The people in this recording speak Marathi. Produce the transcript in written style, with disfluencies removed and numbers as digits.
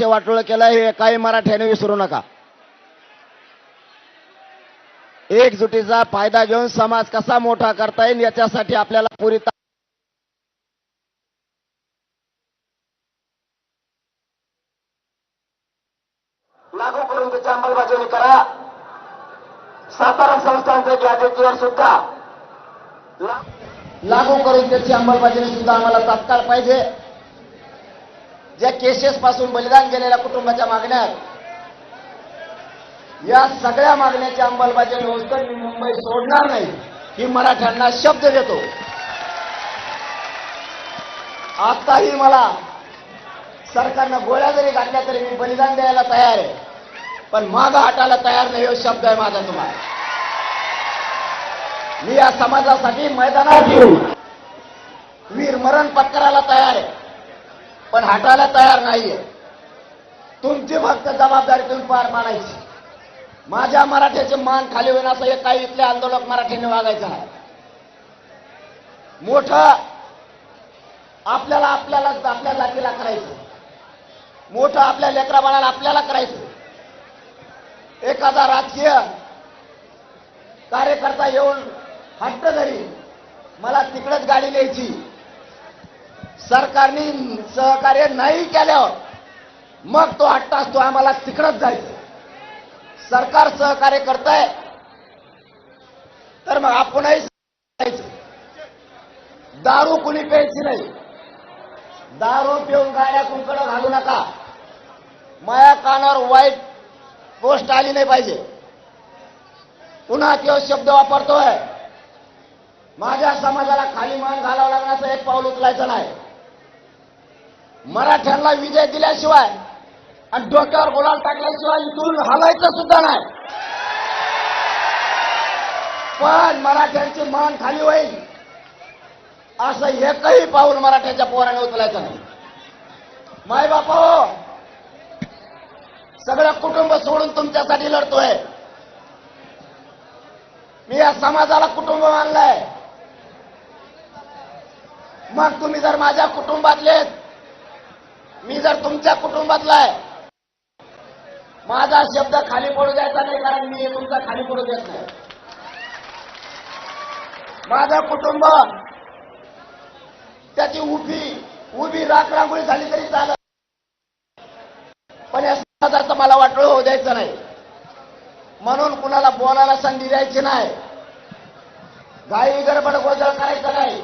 वाटोळ केलं हे काही मराठ्याने विसरू नका. एकजुटीचा फायदा घेऊन समाज कसा मोठा करता येईल याच्यासाठी आपल्याला पुरी लागू करून त्याची अंमलबजावणी करा. सातारा संस्थांचे गॅजेटियर सुद्धा लागू करून त्याची अंमलबजावणी सुद्धा आम्हाला तात्काळ पाहिजे. ज्या केसेस पासून बलिदान गेलेल्या कुटुंबाच्या मागण्या या सगळ्या मागण्याची अंमलबजावणी होऊन मी मुंबई सोडणार नाही ही मराठ्यांना शब्द देतो. आताही मला सरकारनं गोळ्या जरी घातल्या तरी मी बलिदान द्यायला तयार आहे, पण मागं हटायला तयार नाही हा शब्द आहे माझा तुम्हाला. मी या समाजासाठी मैदानात येऊ वीर मरण पत्करायला तयार आहे, पण हटायला तयार नाहीये. तुमची फक्त जबाबदारी तुम्ही पार पाडायची. माझ्या मराठ्याचे मान खाली होईन असं एक काही इथले आंदोलक मराठ्यांनी वागायचं आहे. मोठं आपल्या जातीला करायचं, मोठं आपल्या लेकरा बाळाला आपल्याला करायचं. एखादा राजकीय कार्यकर्ता येऊन हट्ट धरी मला तिकडेच गाडी न्यायची, सरकारने सहकार्य नाही केल्यावर मग तो हट्ट असतो आम्हाला तिकडेच जायचं. सरकार सहकार्य करताय तर मग आपणही जायचं. दारू कुणी प्यायची नाही. दारू पिऊन गाड्या कुंकडं घालू नका. माया कानावर वाईट गोष्ट आली नाही पाहिजे. पुन्हा तो शब्द वापरतोय. माझ्या समाजाला खाली मान घालावं लागण्याचं एक पाऊल उचलायचं नाही. मराठ्यांना विजय दिल्याशिवाय आणि डोक्यावर गुलाल टाकल्याशिवाय इथून हलायचं सुद्धा नाही. पण मराठ्यांची मान खाली होईल असं एकही पाऊल मराठ्याच्या पोराने उचलायचं नाही. मायबापा हो, सगळं कुटुंब सोडून तुमच्यासाठी लढतोय. मी या समाजाला कुटुंब मानलंय. मग तुम्ही जर माझ्या कुटुंबातले, मी जर तुमच्या कुटुंबातला आहे, माझा शब्द खाली पडू द्यायचा नाही, कारण मी तुमचा खाली पडू देत नाही. माझं कुटुंब त्याची उभी राख रांगोळी झाली तरी चालत, पण या समाजाचं मला वाटोळं होऊ द्यायचं नाही. म्हणून कुणाला बोलायला संधी द्यायची नाही. घाई गडबड गोंधळ करायचं नाही.